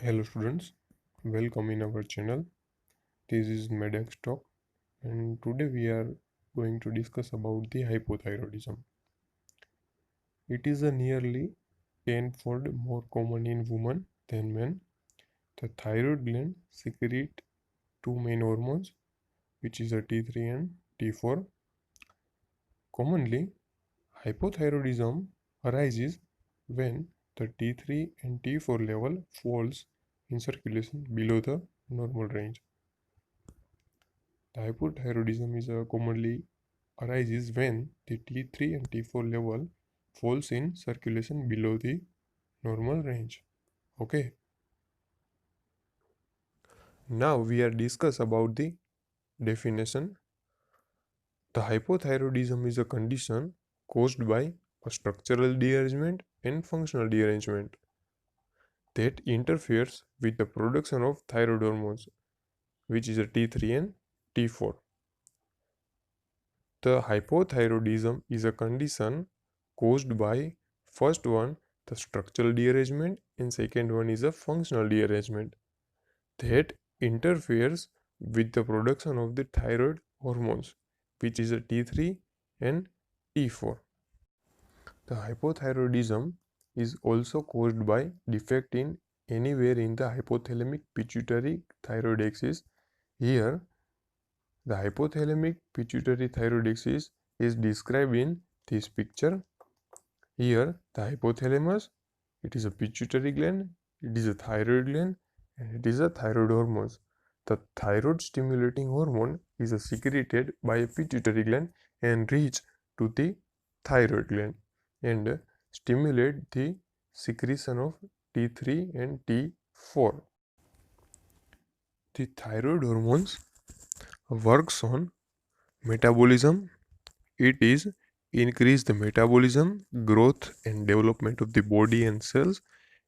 Hello students, welcome in our channel. This is MEDxTalk and today we are going to discuss about the hypothyroidism. It is a nearly tenfold more common in women than men. The thyroid gland secretes two main hormones, which is a T3 and T4. Commonly, hypothyroidism arises when the T3 and T4 level falls in circulation below the normal range. The hypothyroidism is commonly arises when the T3 and T4 level falls in circulation below the normal range. Okay. Now we are discuss about the definition. The hypothyroidism is a condition caused by a structural derangement and functional derangement that interferes with the production of thyroid hormones, which is a T3 and T4. The hypothyroidism is a condition caused by first one the structural derangement and second one is a functional derangement that interferes with the production of the thyroid hormones, which is a T3 and T4. The hypothyroidism is also caused by defect in anywhere in the hypothalamic pituitary thyroid axis. Here the hypothalamic pituitary thyroid axis is described in this picture. Here, the hypothalamus, it is a pituitary gland, it is a thyroid gland, and it is a thyroid hormone. The thyroid stimulating hormone is secreted by a pituitary gland and reach to the thyroid gland and stimulate the secretion of T3 and T4. The thyroid hormones works on metabolism. It is increase the metabolism, growth and development of the body and cells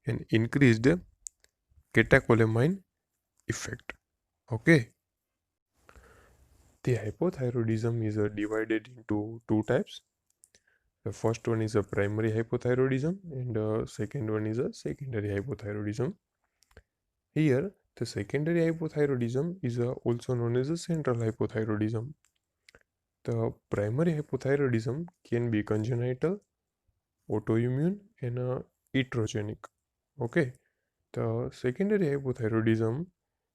and increase the catecholamine effect. Okay. The hypothyroidism is divided into two types. The first one is a primary hypothyroidism and second one is a secondary hypothyroidism. Here, the secondary hypothyroidism is also known as a central hypothyroidism. The primary hypothyroidism can be congenital, autoimmune, and iatrogenic. Okay, the secondary hypothyroidism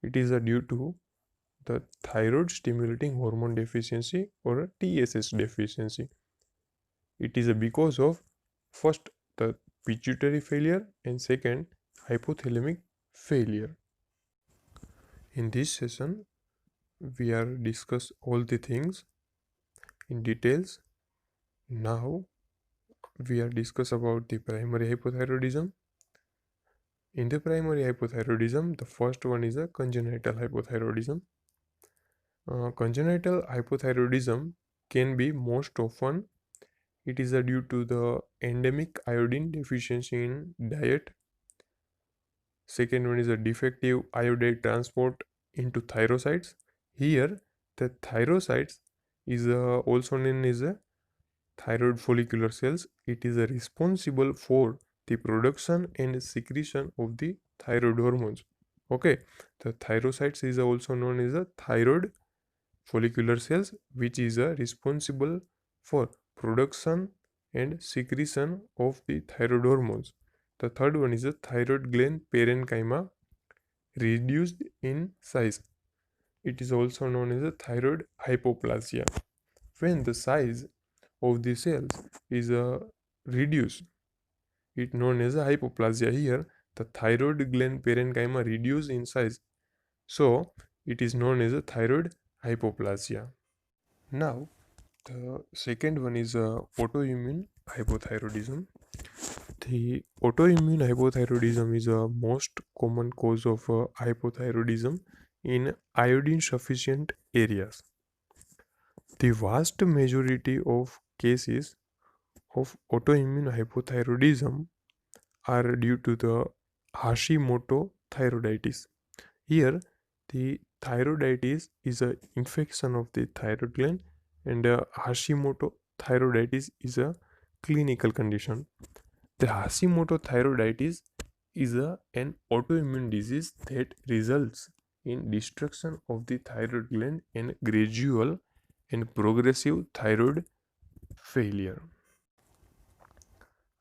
it is due to the thyroid stimulating hormone deficiency or a TSH deficiency. It is because of first the pituitary failure and second hypothalamic failure. In this session, we are discuss all the things in details. Now we are discuss about the primary hypothyroidism. In the primary hypothyroidism, the first one is a congenital hypothyroidism. Congenital hypothyroidism can be most often it is due to the endemic iodine deficiency in diet. Second one is a defective iodide transport into thyrocytes. Here, the thyrocytes is also known as a thyroid follicular cells. It is responsible for the production and secretion of the thyroid hormones. Okay, the thyrocytes is also known as a thyroid follicular cells, which is responsible for production and secretion of the thyroid hormones. The third one is a thyroid gland parenchyma reduced in size. It is also known as a thyroid hypoplasia. When the size of the cells is reduced, it known as a hypoplasia. Here, the thyroid gland parenchyma reduced in size, so it is known as a thyroid hypoplasia. Now, the second one is autoimmune hypothyroidism. The autoimmune hypothyroidism is a most common cause of hypothyroidism in iodine sufficient areas. The vast majority of cases of autoimmune hypothyroidism are due to the Hashimoto thyroditis. Here, the thyroditis is an infection of the thyroid gland, and Hashimoto thyroditis is a clinical condition. The Hashimoto thyroditis is an autoimmune disease that results in destruction of the thyroid gland and gradual and progressive thyroid failure.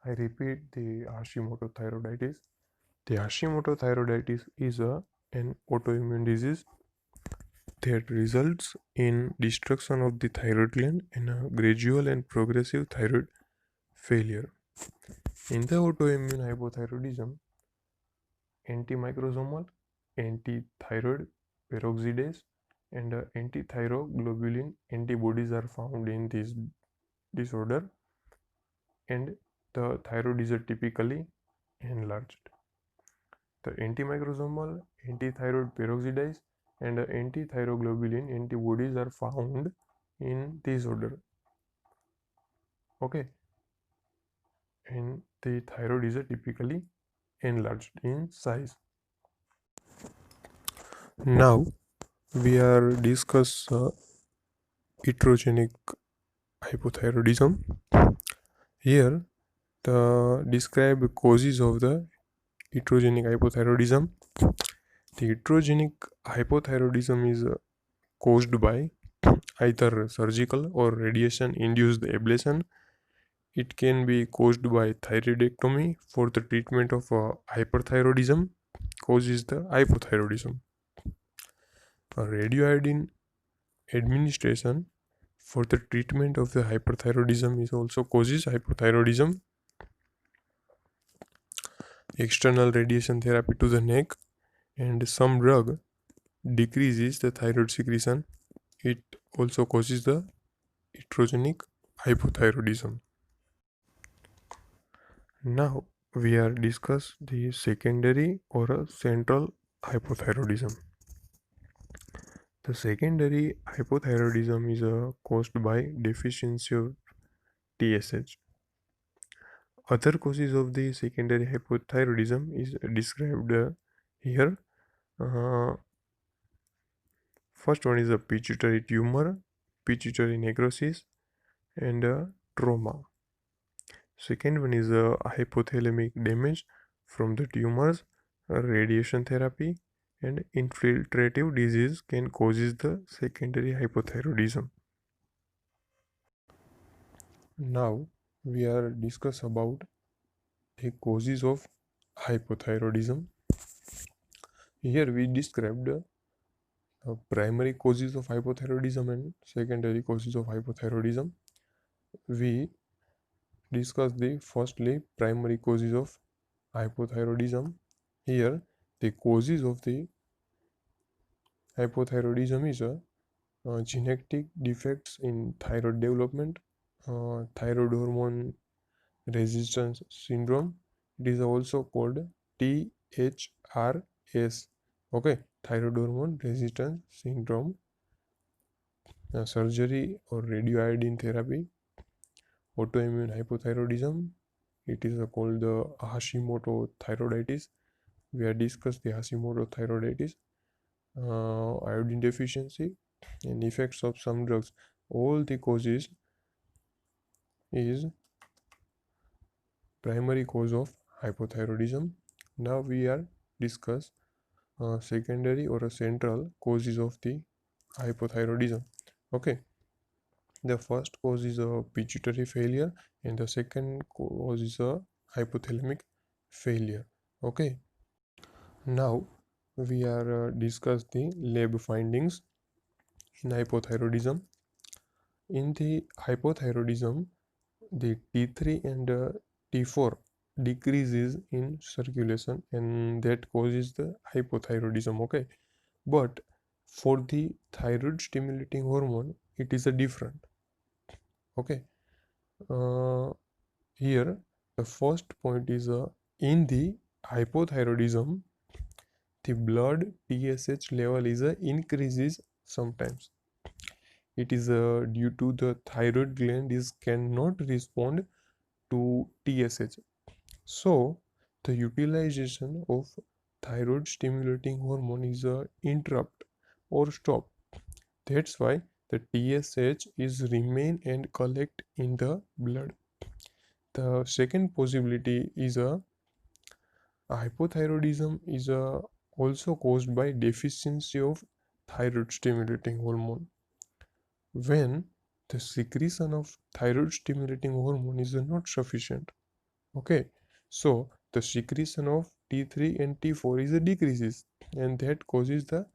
I repeat, the Hashimoto thyroiditis. The Hashimoto thyroiditis is an autoimmune disease that results in destruction of the thyroid gland and a gradual and progressive thyroid failure. In the autoimmune hypothyroidism, antimicrosomal, antithyroid peroxidase, and antithyroglobulin antibodies are found in this disorder, and the thyroid is typically enlarged. The antimicrosomal, antithyroid peroxidase, and antithyroglobulin antibodies are found in this order. Okay, and the thyroid is typically enlarged in size. Now we are discuss heterogenic hypothyroidism. Here, the describe causes of the heterogenic hypothyroidism. The heterogenic hypothyroidism is caused by either surgical or radiation induced ablation. It can be caused by thyroidectomy for the treatment of hyperthyroidism, causes the hypothyroidism. Radioiodine administration for the treatment of the hyperthyroidism is also causes hypothyroidism. External radiation therapy to the neck and some drug decreases the thyroid secretion. It also causes the heterogenic hypothyroidism. Now we are discuss the secondary or a central hypothyroidism. The secondary hypothyroidism is caused by deficiency of TSH. Other causes of the secondary hypothyroidism is described here. Uh, First one is a pituitary tumor, pituitary necrosis, and trauma. Second one is a hypothalamic damage from the tumors, radiation therapy, and infiltrative disease can causes the secondary hypothyroidism. Now we are discuss about the causes of hypothyroidism. Here we described primary causes of hypothyroidism and secondary causes of hypothyroidism. We discuss the firstly primary causes of hypothyroidism. Here the causes of the hypothyroidism is genetic defects in thyroid development, thyroid hormone resistance syndrome. It is also called THRS. Okay, thyroid hormone resistance syndrome. Surgery or radioiodine therapy, autoimmune hypothyroidism. It is called the Hashimoto thyroiditis. We have discussed the Hashimoto thyroiditis, iodine deficiency, and effects of some drugs. All the causes is primary cause of hypothyroidism. Now we are discuss secondary or a central causes of the hypothyroidism. Okay, the first cause is a pituitary failure, and the second cause is a hypothalamic failure. Okay, now we are discuss the lab findings in hypothyroidism. In the hypothyroidism, the T3 and T4 decreases in circulation, and that causes the hypothyroidism. Okay, but for the thyroid stimulating hormone, it is a different. Okay, uh, here the first point is in the hypothyroidism, the blood TSH level is increases sometimes. It is due to the thyroid gland is cannot respond to TSH. So the utilization of thyroid stimulating hormone is interrupt or stop. That's why the TSH is remain and collect in the blood. The second possibility is Hypothyroidism is also caused by deficiency of thyroid stimulating hormone. When the secretion of thyroid stimulating hormone is not sufficient, okay, so the secretion of T3 and T4 is decreases, and that causes the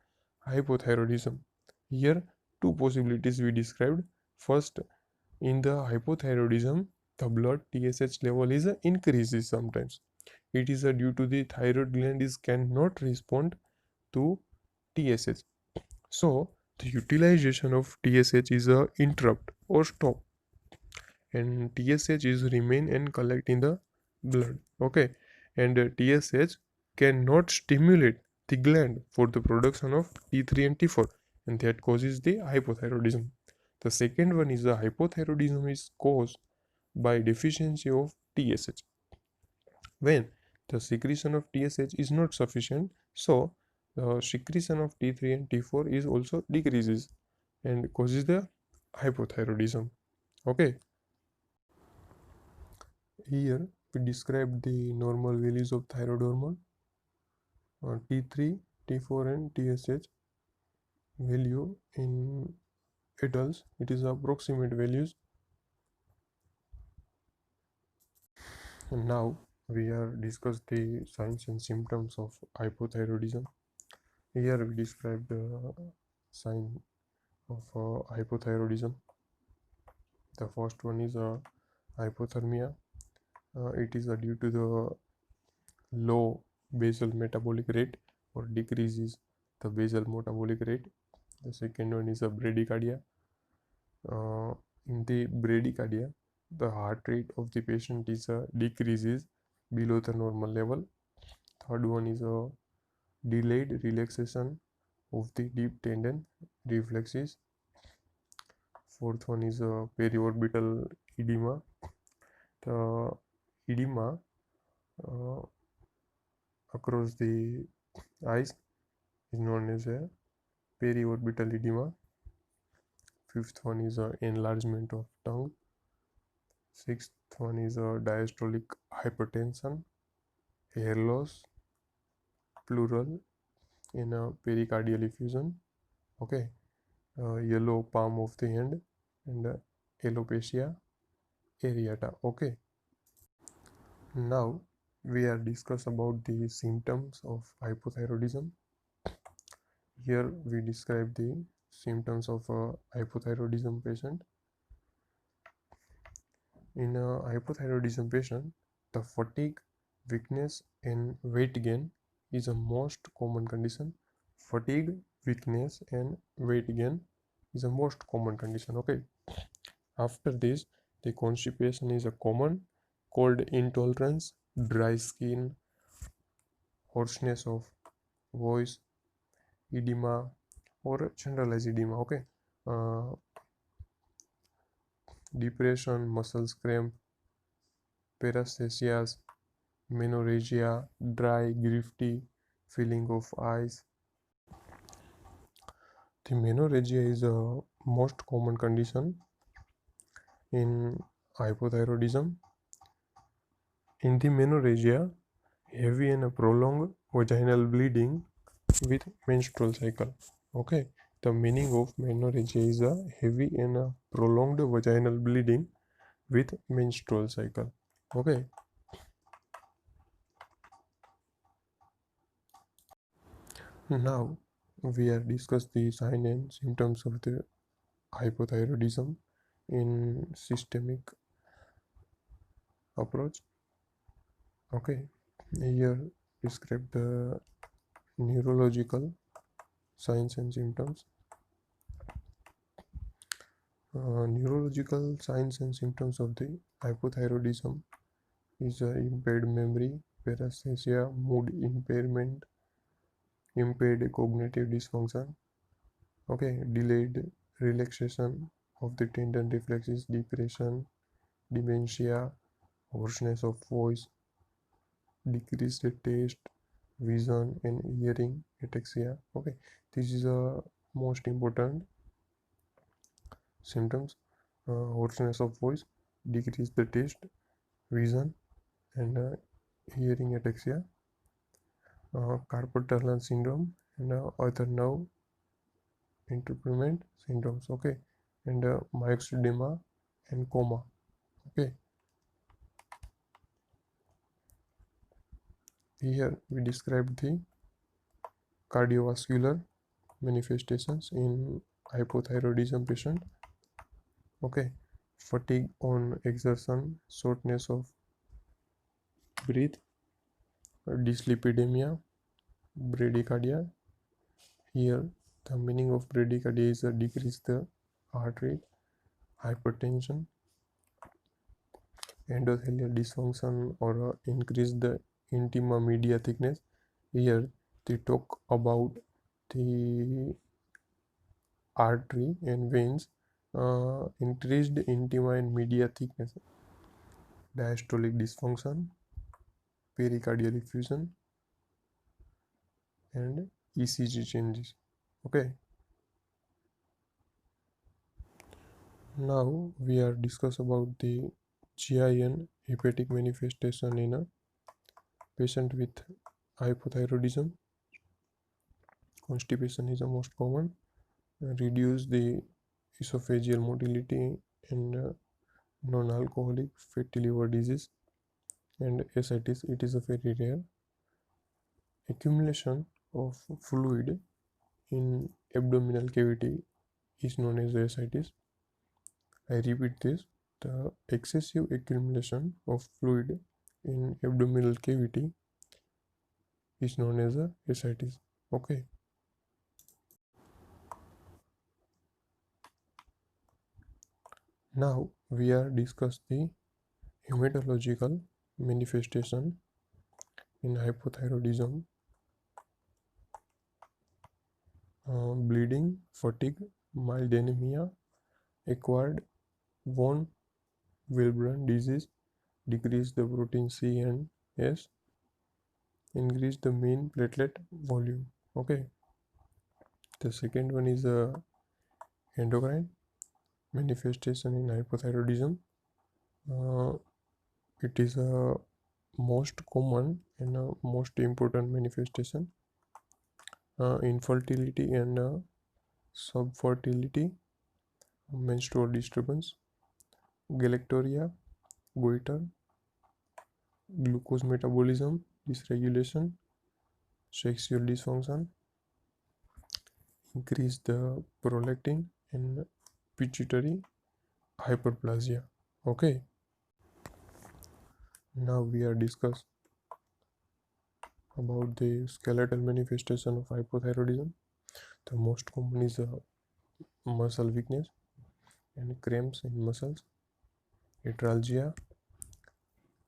hypothyroidism. Here two possibilities we described. First, in the hypothyroidism, the blood TSH level is increases sometimes. It is due to the thyroid gland is cannot respond to TSH. So the utilization of TSH is interrupt or stop, and TSH is remain and collect in the blood. Okay, and TSH cannot stimulate the gland for the production of T3 and T4, and that causes the hypothyroidism. The second one is the hypothyroidism is caused by deficiency of TSH. When the secretion of TSH is not sufficient, so the secretion of T3 and T4 is also decreases and causes the hypothyroidism. Okay, here we describe the normal values of thyroid hormone. T3, T4 and TSH value in adults, it is approximate values. And now we are discuss the signs and symptoms of hypothyroidism. Here we describe the sign of hypothyroidism. The first one is hypothermia. It is due to the low basal metabolic rate or decreases the basal metabolic rate. The second one is a bradycardia. In the bradycardia, the heart rate of the patient is decreases below the normal level. Third one is a delayed relaxation of the deep tendon reflexes. Fourth one is a periorbital edema. The edema uh, across the eyes is known as a periorbital edema. Fifth one is a enlargement of tongue. Sixth one is a diastolic hypertension, hair loss, pleural in a pericardial effusion. Okay, yellow palm of the hand and alopecia areata. Okay, now we are discuss about the symptoms of hypothyroidism. Here we describe the symptoms of a hypothyroidism patient. In a hypothyroidism patient, the fatigue, weakness, and weight gain is a most common condition. Fatigue, weakness, and weight gain is a most common condition. Okay. After this, the constipation is a common, cold intolerance, dry skin, hoarseness of voice, edema, or generalized edema. Okay. Uh, Depression, muscles cramp, paresthesias, menorrhagia, dry, grifty feeling of eyes. The menorrhagia is a most common condition in hypothyroidism. In the menorrhagia, heavy and prolonged vaginal bleeding with menstrual cycle. Okay, the meaning of menorrhagia is a heavy and a prolonged vaginal bleeding with menstrual cycle. Okay, now we are discuss the sign and symptoms of the hypothyroidism in systemic approach. Okay, here describe the neurological signs and symptoms. Neurological signs and symptoms of the hypothyroidism is impaired memory, paresthesia, mood impairment, impaired cognitive dysfunction. Okay, delayed relaxation of the tendon reflexes, depression, dementia, hoarseness of voice, decreased taste, vision, and hearing, ataxia. Okay, this is a most important symptoms. Hoarseness of voice, decrease the taste, vision, and hearing ataxia. carpal tunnel syndrome, and other nerve interment syndromes. Okay, and myxedema and coma. Okay, here we describe the cardiovascular manifestations in hypothyroidism patient. Okay, fatigue on exertion, shortness of breath, dyslipidemia, bradycardia. Here, the meaning of bradycardia is decrease the heart rate, hypertension, endothelial dysfunction, or increase the intima media thickness. Here, they talk about the artery and veins, increased intima and media thickness, diastolic dysfunction, pericardial effusion, and ECG changes. Okay, now we are discuss about the GI hepatic manifestation in a patient with hypothyroidism. Constipation is the most common. Reduce the esophageal motility and non-alcoholic fatty liver disease and ascites. It is a very rare accumulation of fluid in abdominal cavity is known as ascites. I repeat this: the excessive accumulation of fluid in abdominal cavity is known as ascites. Okay. Now we are discuss the hematological manifestation in hypothyroidism. Bleeding, fatigue, mild anemia, acquired von Willebrand disease, decrease the protein C and S, increase the mean platelet volume. Okay. The second one is endocrine manifestation in hypothyroidism. Uh, it is a most common and most important manifestation. Infertility and subfertility, menstrual disturbance, galactorrhea, goiter, glucose metabolism dysregulation, sexual dysfunction, increase the prolactin, and pituitary hyperplasia. Okay, now we are discuss about the skeletal manifestation of hypothyroidism. The most common is muscle weakness and cramps in muscles, arthralgia,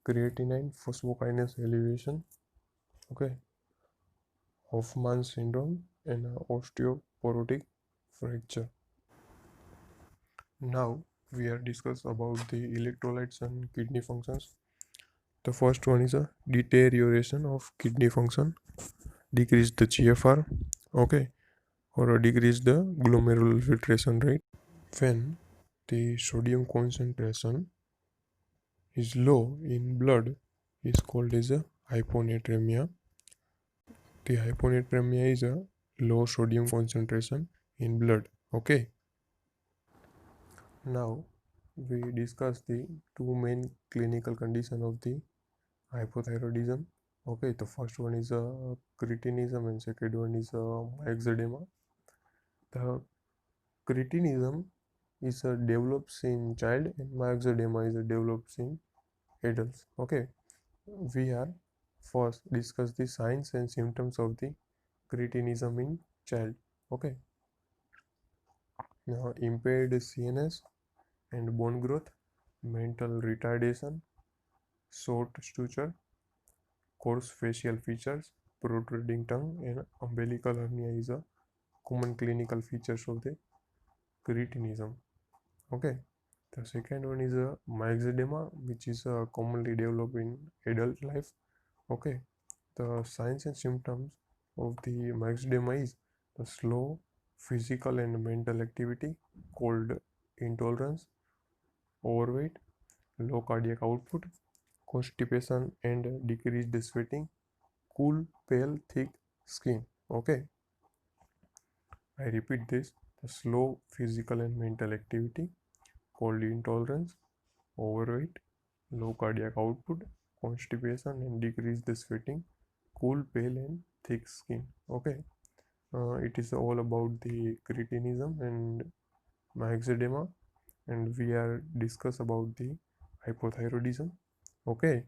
creatinine phosphokinase elevation. Okay, Hoffman syndrome, and osteoporotic fracture. Now we are discuss about the electrolytes and kidney functions. The first one is a deterioration of kidney function, decrease the GFR, okay, or decrease the glomerular filtration rate. When the sodium concentration is low in blood, is called as a hyponatremia. The hyponatremia is a low sodium concentration in blood. Okay. Now we discuss the two main clinical condition of the hypothyroidism. Okay, the first one is cretinism and second one is myxedema. The cretinism is develops in child and myxedema is develops in adults. Okay, we are first discuss the signs and symptoms of the cretinism in child. Okay, now impaired CNS and bone growth, mental retardation, short stature, coarse facial features, protruding tongue, and umbilical hernia is a common clinical features of the cretinism. Okay. The second one is a myxedema, which is commonly developed in adult life. Okay. The signs and symptoms of the myxedema is the slow physical and mental activity, cold intolerance, overweight, low cardiac output, constipation and decreased sweating, cool, pale, thick skin. Okay, I repeat this: the slow physical and mental activity, cold intolerance, overweight, low cardiac output, constipation, and decrease the sweating, cool, pale, and thick skin. Okay, it is all about the cretinism and myxedema, and we are discuss about the hypothyroidism. Okay,